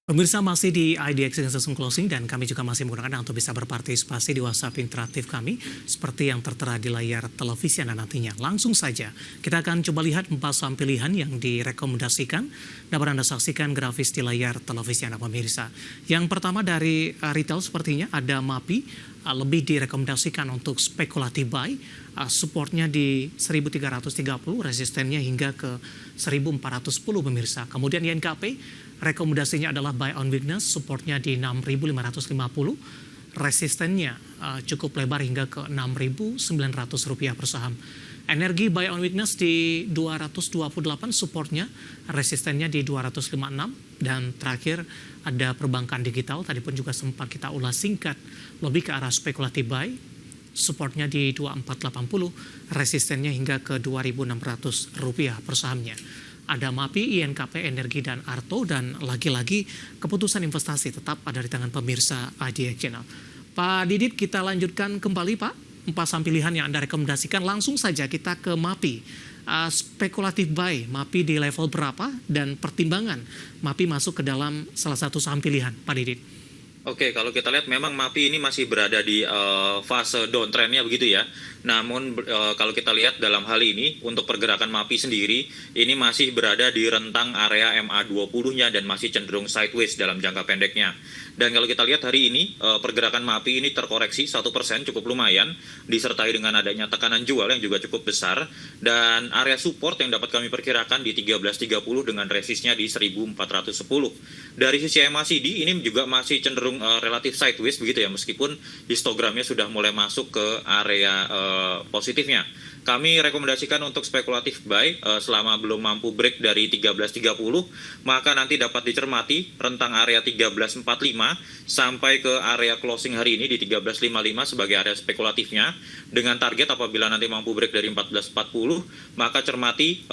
Pemirsa masih di IDX Season Closing dan kami juga masih menggunakan Anda untuk bisa berpartisipasi di WhatsApp interaktif kami seperti yang tertera di layar televisi Anda nantinya. Langsung saja kita akan coba lihat 4 saham pilihan yang direkomendasikan. Dapat Anda saksikan grafis di layar televisi Anda pemirsa. Yang pertama dari retail sepertinya ada MAPI. Lebih direkomendasikan untuk spekulatif buy, supportnya di 1330, resistennya hingga ke 1410 pemirsa. Kemudian INKP, rekomendasinya adalah buy on weakness, supportnya di 6550, resistennya cukup lebar hingga ke 6.900 rupiah per saham. Energi buy on weakness di 228, supportnya, resistennya di 256, dan terakhir ada perbankan digital, tadi pun juga sempat kita ulas singkat, lebih ke arah spekulatif buy, supportnya di 2480, resistennya hingga ke 2.600 rupiah per sahamnya. Ada MAPI, INKP, Energi, dan Arto, dan lagi-lagi keputusan investasi tetap ada di tangan pemirsa IDX Channel. Pak Didit, kita lanjutkan kembali Pak. 4 saham pilihan yang Anda rekomendasikan, langsung saja kita ke MAPI. Spekulatif buy, MAPI di level berapa, dan pertimbangan MAPI masuk ke dalam salah satu saham pilihan, Pak Didit? Oke, kalau kita lihat memang MAPI ini masih berada di fase downtrend-nya begitu ya. Namun kalau kita lihat dalam hal ini untuk pergerakan MAPI sendiri ini masih berada di rentang area MA20-nya dan masih cenderung sideways dalam jangka pendeknya. Dan kalau kita lihat hari ini pergerakan MAPI ini terkoreksi 1% cukup lumayan, disertai dengan adanya tekanan jual yang juga cukup besar, dan area support yang dapat kami perkirakan di 1330 dengan resistnya di 1410. Dari sisi MACD ini juga masih cenderung relatif sideways begitu ya, meskipun histogramnya sudah mulai masuk ke area positifnya. Kami rekomendasikan untuk spekulatif buy selama belum mampu break dari 1330, maka nanti dapat dicermati rentang area 1345 sampai ke area closing hari ini di 1355 sebagai area spekulatifnya, dengan target apabila nanti mampu break dari 1440, maka cermati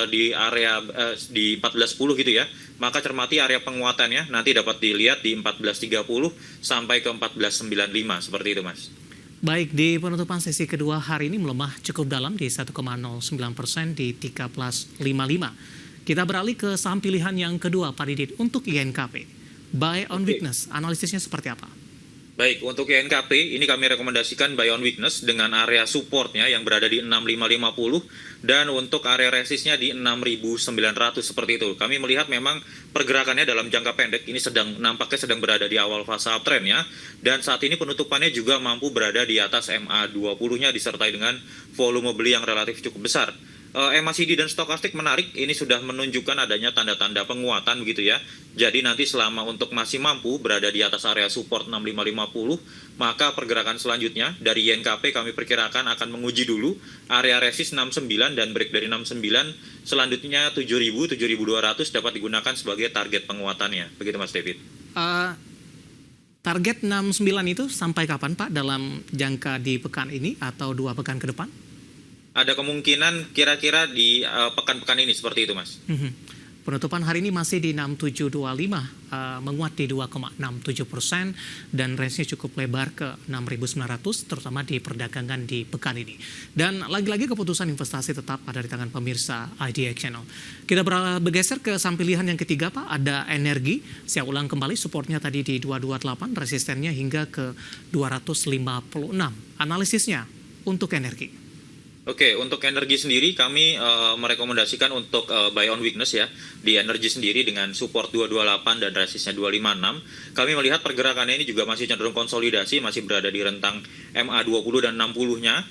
di area di 1410 gitu ya, maka cermati area penguatannya nanti dapat dilihat di 1430 sampai ke 1495 seperti itu Mas. Baik, di penutupan sesi kedua hari ini melemah cukup dalam di 1,09% di 1355. Kita beralih ke saham pilihan yang kedua, Pak Didit, untuk INKP. Buy on weakness, analisisnya seperti apa? Baik, untuk INKP ini kami rekomendasikan buy on weakness dengan area supportnya yang berada di 6550 dan untuk area resistnya di 6900 seperti itu. Kami melihat memang pergerakannya dalam jangka pendek ini nampaknya sedang berada di awal fase uptrend ya, dan saat ini penutupannya juga mampu berada di atas MA20-nya disertai dengan volume beli yang relatif cukup besar. MACD dan stokastik menarik, ini sudah menunjukkan adanya tanda-tanda penguatan begitu ya. Jadi nanti selama untuk masih mampu berada di atas area support 6550, maka pergerakan selanjutnya dari INKP kami perkirakan akan menguji dulu area resist 69 dan break dari 69, selanjutnya 7.000, 7.200 dapat digunakan sebagai target penguatannya. Begitu Mas David. Target 69 itu sampai kapan Pak, dalam jangka di pekan ini atau 2 pekan ke depan? Ada kemungkinan kira-kira di pekan-pekan ini seperti itu Mas. Penutupan hari ini masih di 6725, menguat di 2,67% dan range-nya cukup lebar ke 6.900, terutama di perdagangan di pekan ini. Dan lagi-lagi keputusan investasi tetap ada di tangan pemirsa IDX Channel. Kita bergeser ke saham pilihan yang ketiga Pak, ada Energi. Saya ulang kembali, supportnya tadi di 228, resistennya hingga ke 256. Analisisnya untuk Energi. Oke, untuk Energi sendiri kami merekomendasikan untuk buy on weakness ya. Di Energi sendiri dengan support 228 dan resistnya 256. Kami melihat pergerakannya ini juga masih cenderung konsolidasi, masih berada di rentang MA20 dan 60-nya.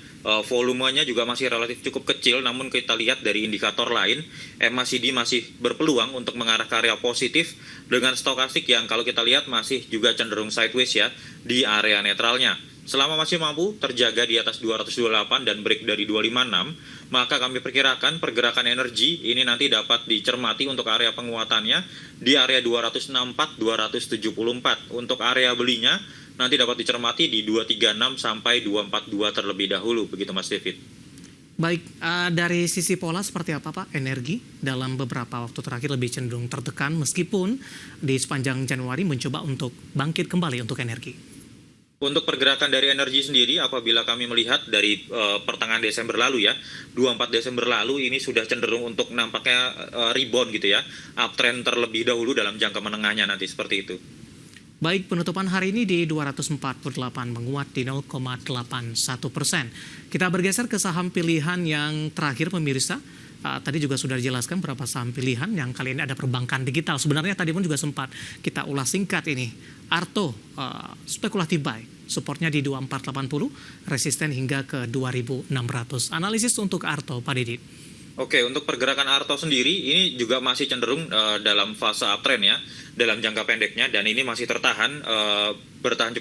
Volumenya juga masih relatif cukup kecil, namun kita lihat dari indikator lain, MACD masih berpeluang untuk mengarah ke area positif dengan stokastik yang kalau kita lihat masih juga cenderung sideways ya di area netralnya. Selama masih mampu terjaga di atas 228 dan break dari 256, maka kami perkirakan pergerakan Energi ini nanti dapat dicermati untuk area penguatannya di area 264-274. Untuk area belinya nanti dapat dicermati di 236 sampai 242 terlebih dahulu, begitu Mas David. Baik, dari sisi pola seperti apa Pak? Energi dalam beberapa waktu terakhir lebih cenderung tertekan meskipun di sepanjang Januari mencoba untuk bangkit kembali untuk Energi. Untuk pergerakan dari energi sendiri, apabila kami melihat dari pertengahan Desember lalu ya, 24 Desember lalu ini sudah cenderung untuk nampaknya rebound gitu ya, uptrend terlebih dahulu dalam jangka menengahnya nanti seperti itu. Baik, penutupan hari ini di 248 menguat di 0,81%. Kita bergeser ke saham pilihan yang terakhir pemirsa. Tadi juga sudah dijelaskan berapa saham pilihan yang kali ini ada perbankan digital. Sebenarnya tadi pun juga sempat kita ulas singkat ini. Arto, spekulatif buy, supportnya di 2480, resisten hingga ke 2600. Analisis untuk Arto, Pak Didit. Oke, untuk pergerakan Arto sendiri ini juga masih cenderung dalam fase uptrend ya, dalam jangka pendeknya, dan ini masih bertahan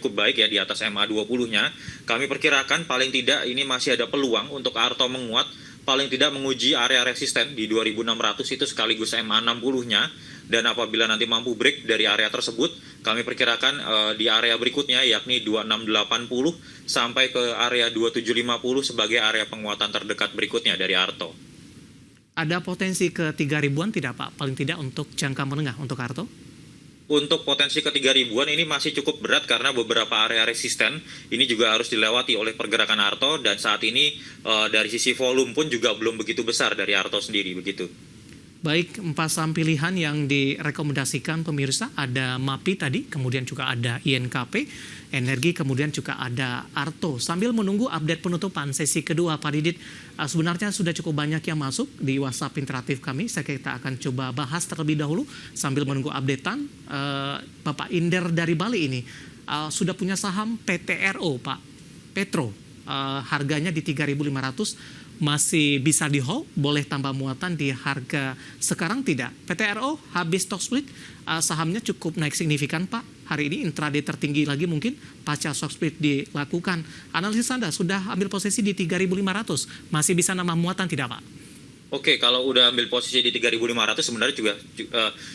cukup baik ya di atas MA20-nya. Kami perkirakan paling tidak ini masih ada peluang untuk Arto menguat, paling tidak menguji area resisten di 2600 itu sekaligus MA60-nya, dan apabila nanti mampu break dari area tersebut, kami perkirakan di area berikutnya yakni 2680 sampai ke area 2750 sebagai area penguatan terdekat berikutnya dari Arto. Ada potensi ke 3.000-an tidak Pak? Paling tidak untuk jangka menengah untuk Arto? Untuk potensi ke 3.000-an ini masih cukup berat karena beberapa area resisten ini juga harus dilewati oleh pergerakan Arto, dan saat ini dari sisi volume pun juga belum begitu besar dari Arto sendiri begitu. Baik, 4 saham pilihan yang direkomendasikan pemirsa, ada MAPI tadi, kemudian juga ada INKP, Energi, kemudian juga ada Arto. Sambil menunggu update penutupan sesi kedua, Pak Didit, sebenarnya sudah cukup banyak yang masuk di WhatsApp interaktif kami. Kita akan coba bahas terlebih dahulu sambil menunggu updatean. Bapak Inder dari Bali ini sudah punya saham PTRO, Pak, Petro. Harganya di 3.500. Masih bisa di hold, boleh tambah muatan di harga sekarang tidak. PTRO habis stock split, sahamnya cukup naik signifikan Pak. Hari ini intraday tertinggi lagi mungkin pasca stock split dilakukan. Analisis Anda sudah ambil posisi di 3.500, masih bisa nambah muatan tidak Pak? Oke, kalau udah ambil posisi di 3.500 sebenarnya juga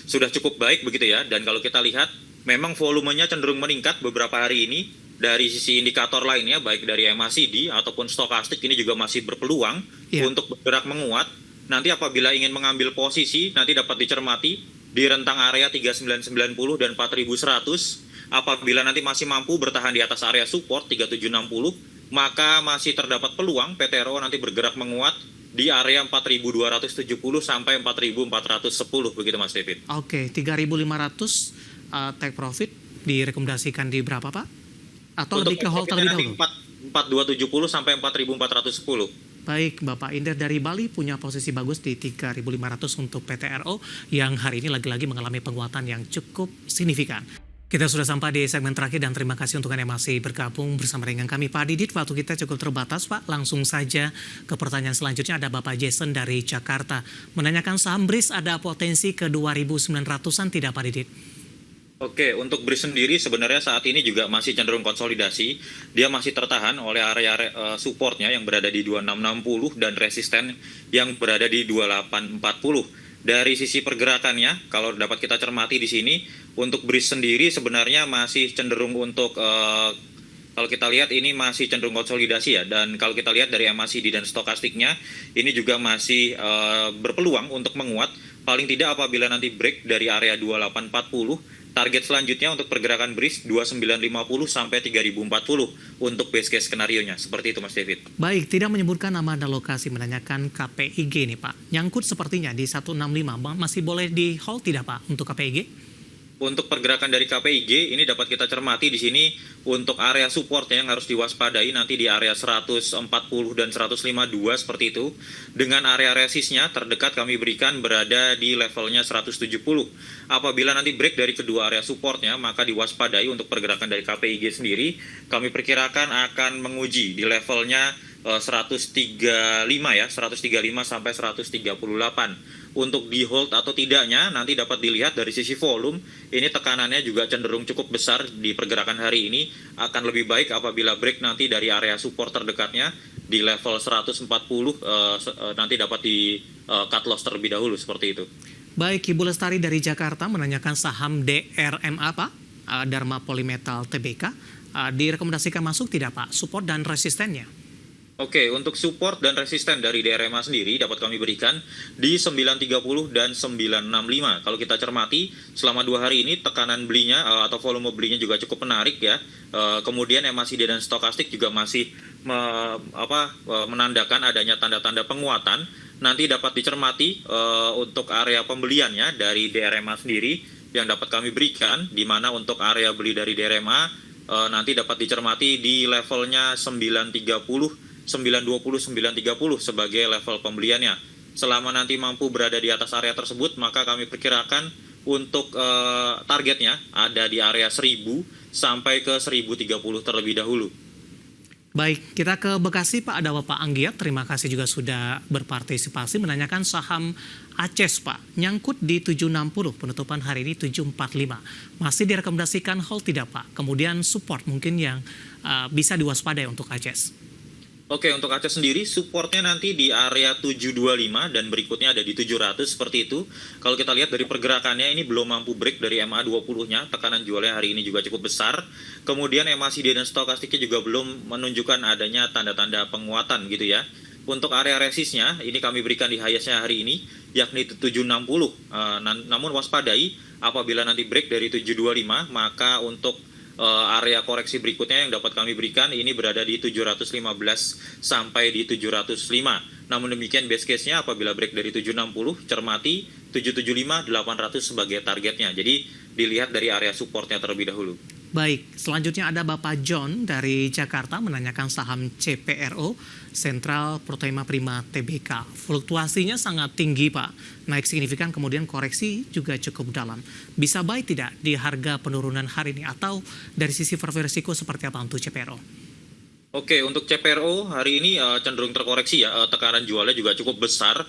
sudah cukup baik begitu ya. Dan kalau kita lihat, memang volumenya cenderung meningkat beberapa hari ini. Dari sisi indikator lainnya, baik dari MACD ataupun stokastik, ini juga masih berpeluang untuk bergerak menguat. Nanti apabila ingin mengambil posisi, nanti dapat dicermati di rentang area 3990 dan 4100. Apabila nanti masih mampu bertahan di atas area support 3760, maka masih terdapat peluang PTRO nanti bergerak menguat di area 4270 sampai 4410 begitu Mas David. Oke, 3.500 take profit direkomendasikan di berapa Pak? Atau untuk lebih ke hold terlebih dahulu? 4270 sampai 4410. Baik, Bapak Inder dari Bali punya posisi bagus di 3.500 untuk PTRO yang hari ini lagi-lagi mengalami penguatan yang cukup signifikan. Kita sudah sampai di segmen terakhir dan terima kasih untuk Anda yang masih bergabung bersama dengan kami. Pak Didit, waktu kita cukup terbatas Pak. Langsung saja ke pertanyaan selanjutnya, ada Bapak Jason dari Jakarta. Menanyakan saham BRIS ada potensi ke 2.900-an tidak Pak Didit? Oke, untuk BRIS sendiri sebenarnya saat ini juga masih cenderung konsolidasi. Dia masih tertahan oleh area supportnya yang berada di 2660 dan resisten yang berada di 2840. Dari sisi pergerakannya, kalau dapat kita cermati di sini, untuk BRIS sendiri sebenarnya masih cenderung untuk kalau kita lihat ini masih cenderung konsolidasi ya, dan kalau kita lihat dari MACD dan stokastiknya ini juga masih berpeluang untuk menguat, paling tidak apabila nanti break dari area 2840. Target selanjutnya untuk pergerakan BRIS 2950 sampai 3040 untuk base case skenario-nya. Seperti itu Mas David. Baik, tidak menyebutkan nama dan lokasi, menanyakan KPIG nih Pak. Nyangkut sepertinya di 165, masih boleh di hold tidak Pak untuk KPIG? Untuk pergerakan dari KPIG ini dapat kita cermati di sini untuk area supportnya yang harus diwaspadai nanti di area 140 dan 152 seperti itu. Dengan area resistnya terdekat kami berikan berada di levelnya 170. Apabila nanti break dari kedua area supportnya maka diwaspadai untuk pergerakan dari KPIG sendiri. Kami perkirakan akan menguji di levelnya 135 ya, 135 sampai 138. Untuk di hold atau tidaknya nanti dapat dilihat dari sisi volume, ini tekanannya juga cenderung cukup besar di pergerakan hari ini. Akan lebih baik apabila break nanti dari area support terdekatnya di level 140 nanti dapat di cut loss terlebih dahulu seperti itu. Baik, Ibu Lestari dari Jakarta menanyakan saham DRMA Pak, Dharma Polymetal Tbk, direkomendasikan masuk tidak Pak, support dan resistennya? Oke, untuk support dan resisten dari DRMA sendiri dapat kami berikan di 930 dan 965. Kalau kita cermati, selama 2 hari ini tekanan belinya atau volume belinya juga cukup menarik ya. Kemudian MACD dan stokastik juga masih menandakan adanya tanda-tanda penguatan. Nanti dapat dicermati untuk area pembeliannya dari DRMA sendiri yang dapat kami berikan, di mana untuk area beli dari DRMA nanti dapat dicermati di levelnya 930, 920, 930 sebagai level pembeliannya. Selama nanti mampu berada di atas area tersebut, maka kami perkirakan untuk targetnya ada di area 1000 sampai ke 1030 terlebih dahulu. Baik, kita ke Bekasi, Pak. Ada Bapak Anggiat, terima kasih juga sudah berpartisipasi menanyakan saham ACES, Pak. Nyangkut di 760, penutupan hari ini 745. Masih direkomendasikan hold tidak, Pak? Kemudian support mungkin yang bisa diwaspadai untuk ACES. Oke, untuk ACES sendiri supportnya nanti di area 725 dan berikutnya ada di 700 seperti itu. Kalau kita lihat dari pergerakannya ini belum mampu break dari MA20-nya, tekanan jualnya hari ini juga cukup besar. Kemudian MACD dan stokastiknya juga belum menunjukkan adanya tanda-tanda penguatan gitu ya. Untuk area resistnya ini kami berikan di highest-nya hari ini yakni 760. Namun waspadai apabila nanti break dari 725 maka untuk area koreksi berikutnya yang dapat kami berikan ini berada di 715 sampai di 705. Namun demikian base case-nya apabila break dari 760, cermati 775, 800 sebagai targetnya. Jadi dilihat dari area supportnya terlebih dahulu. Baik, selanjutnya ada Bapak John dari Jakarta menanyakan saham CPRO, Sentral Protema Prima Tbk. Fluktuasinya sangat tinggi, Pak. Naik signifikan, kemudian koreksi juga cukup dalam. Bisa buy tidak di harga penurunan hari ini? Atau dari sisi profil risiko seperti apa untuk CPRO? Oke, untuk CPRO hari ini cenderung terkoreksi ya, tekanan jualnya juga cukup besar,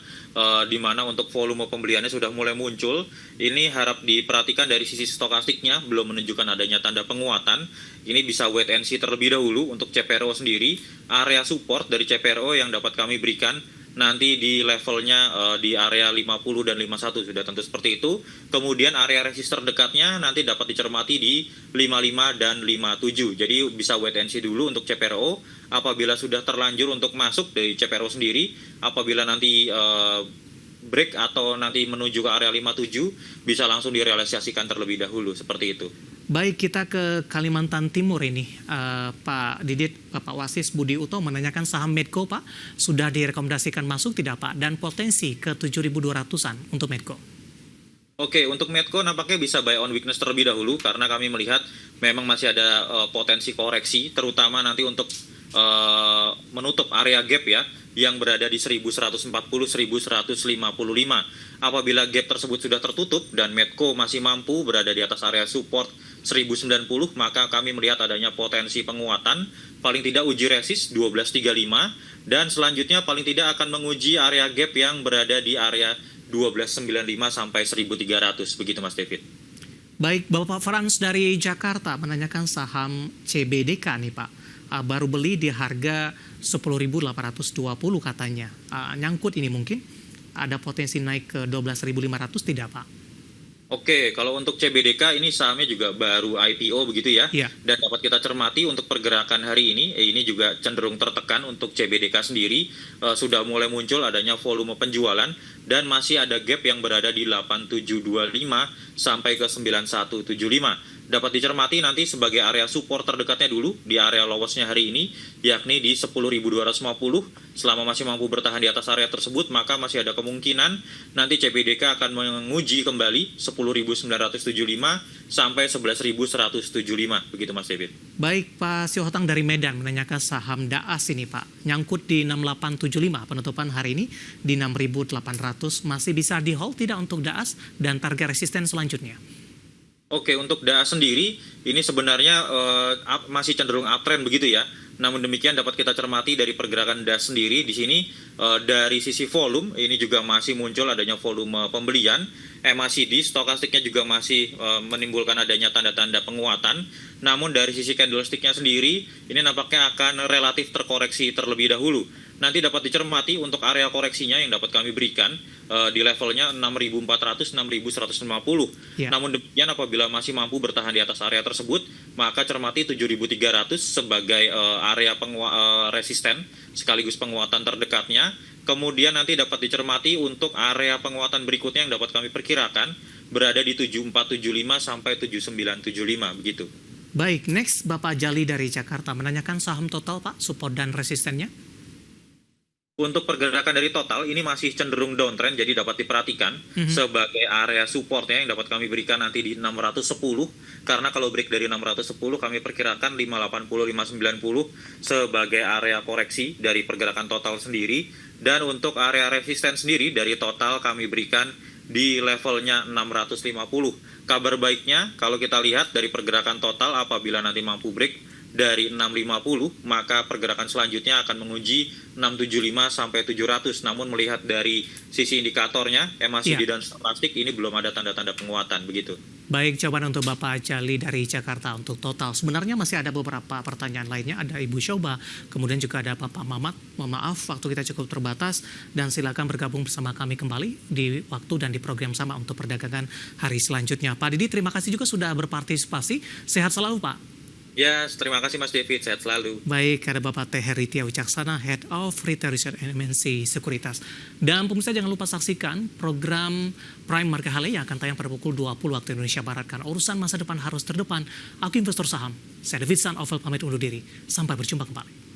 di mana untuk volume pembeliannya sudah mulai muncul. Ini harap diperhatikan dari sisi stokastiknya, belum menunjukkan adanya tanda penguatan. Ini bisa wait and see terlebih dahulu untuk CPRO sendiri. Area support dari CPRO yang dapat kami berikan nanti di levelnya di area 50 dan 51 sudah tentu seperti itu. Kemudian area resist terdekatnya nanti dapat dicermati di 55 dan 57. Jadi bisa wait and see dulu untuk CPRO. Apabila sudah terlanjur untuk masuk dari CPRO sendiri, apabila nanti break atau nanti menuju ke area 57 bisa langsung direalisasikan terlebih dahulu seperti itu. Baik, kita ke Kalimantan Timur ini. Pak Didit, Bapak Wasis Budi Uto menanyakan saham Medco, Pak. Sudah direkomendasikan masuk tidak, Pak? Dan potensi ke 7.200-an untuk Medco. Oke, untuk Medco nampaknya bisa buy on weakness terlebih dahulu karena kami melihat memang masih ada potensi koreksi, terutama nanti untuk menutup area gap ya, yang berada di 1140-1155. Apabila gap tersebut sudah tertutup dan Medco masih mampu berada di atas area support 1090, maka kami melihat adanya potensi penguatan, paling tidak uji resist 1235, dan selanjutnya paling tidak akan menguji area gap yang berada di area 1295 sampai 1300, begitu Mas David. Baik, Bapak Frans dari Jakarta menanyakan saham CBDK nih, Pak. Baru beli di harga 10.820 katanya. Nyangkut ini mungkin ada potensi naik ke 12.500 tidak, Pak? Oke, kalau untuk CBDK ini sahamnya juga baru IPO begitu ya. Iya. Dan dapat kita cermati untuk pergerakan hari ini juga cenderung tertekan untuk CBDK sendiri. Sudah mulai muncul adanya volume penjualan dan masih ada gap yang berada di 8725 sampai ke 9175. Dapat dicermati nanti sebagai area support terdekatnya dulu di area lowest-nya hari ini, yakni di 10.250. Selama masih mampu bertahan di atas area tersebut, maka masih ada kemungkinan nanti CBDK akan menguji kembali 10.975 sampai 11.175. Begitu Mas David. Baik, Pak Siohotang dari Medan menanyakan saham DAAS ini, Pak. Nyangkut di 6875, penutupan hari ini di 6.800. Masih bisa di hold tidak untuk DAAS dan target resisten selanjutnya? Oke, untuk DAAS sendiri ini sebenarnya masih cenderung uptrend begitu ya. Namun demikian dapat kita cermati dari pergerakan DAAS sendiri di sini dari sisi volume ini juga masih muncul adanya volume pembelian. MACD stokastiknya juga masih menimbulkan adanya tanda-tanda penguatan. Namun dari sisi candlesticknya sendiri ini nampaknya akan relatif terkoreksi terlebih dahulu. nanti dapat dicermati untuk area koreksinya yang dapat kami berikan di levelnya 6.400, 6.150. Ya. Namun demikian apabila masih mampu bertahan di atas area tersebut, maka cermati 7.300 sebagai area resisten sekaligus penguatan terdekatnya. Kemudian nanti dapat dicermati untuk area penguatan berikutnya yang dapat kami perkirakan berada di 7475 sampai 7975 begitu. Baik, next Bapak Jali dari Jakarta menanyakan saham total Pak, support dan resistennya. Untuk pergerakan dari total ini masih cenderung downtrend, jadi dapat diperhatikan sebagai area supportnya yang dapat kami berikan nanti di 610, karena kalau break dari 610 kami perkirakan 580, 590 sebagai area koreksi dari pergerakan total sendiri, dan untuk area resisten sendiri dari total kami berikan di levelnya 650. Kabar baiknya kalau kita lihat dari pergerakan total apabila nanti mampu break dari 650, maka pergerakan selanjutnya akan menguji 675 sampai 700. Namun melihat dari sisi indikatornya, MACD dan stokastik ini belum ada tanda-tanda penguatan begitu. Baik, jawaban untuk Bapak Jali dari Jakarta untuk total. Sebenarnya masih ada beberapa pertanyaan lainnya. Ada Ibu Shoba, kemudian juga ada Bapak Mamat. Mohon maaf, waktu kita cukup terbatas. Dan silakan bergabung bersama kami kembali di waktu dan di program sama untuk perdagangan hari selanjutnya. Pak Didi, terima kasih juga sudah berpartisipasi. Sehat selalu, Pak. Ya, terima kasih Mas David, sehat selalu. Baik, ada Bapak Teh Heritia Wicaksana, Head of Retail Research MNC Sekuritas. Dan pemirsa jangan lupa saksikan program Prime Market Hale yang akan tayang pada pukul 20 waktu Indonesia Barat. Karena urusan masa depan harus terdepan. Aku investor saham. Saya David San Ovel pamit undur diri. Sampai berjumpa kembali.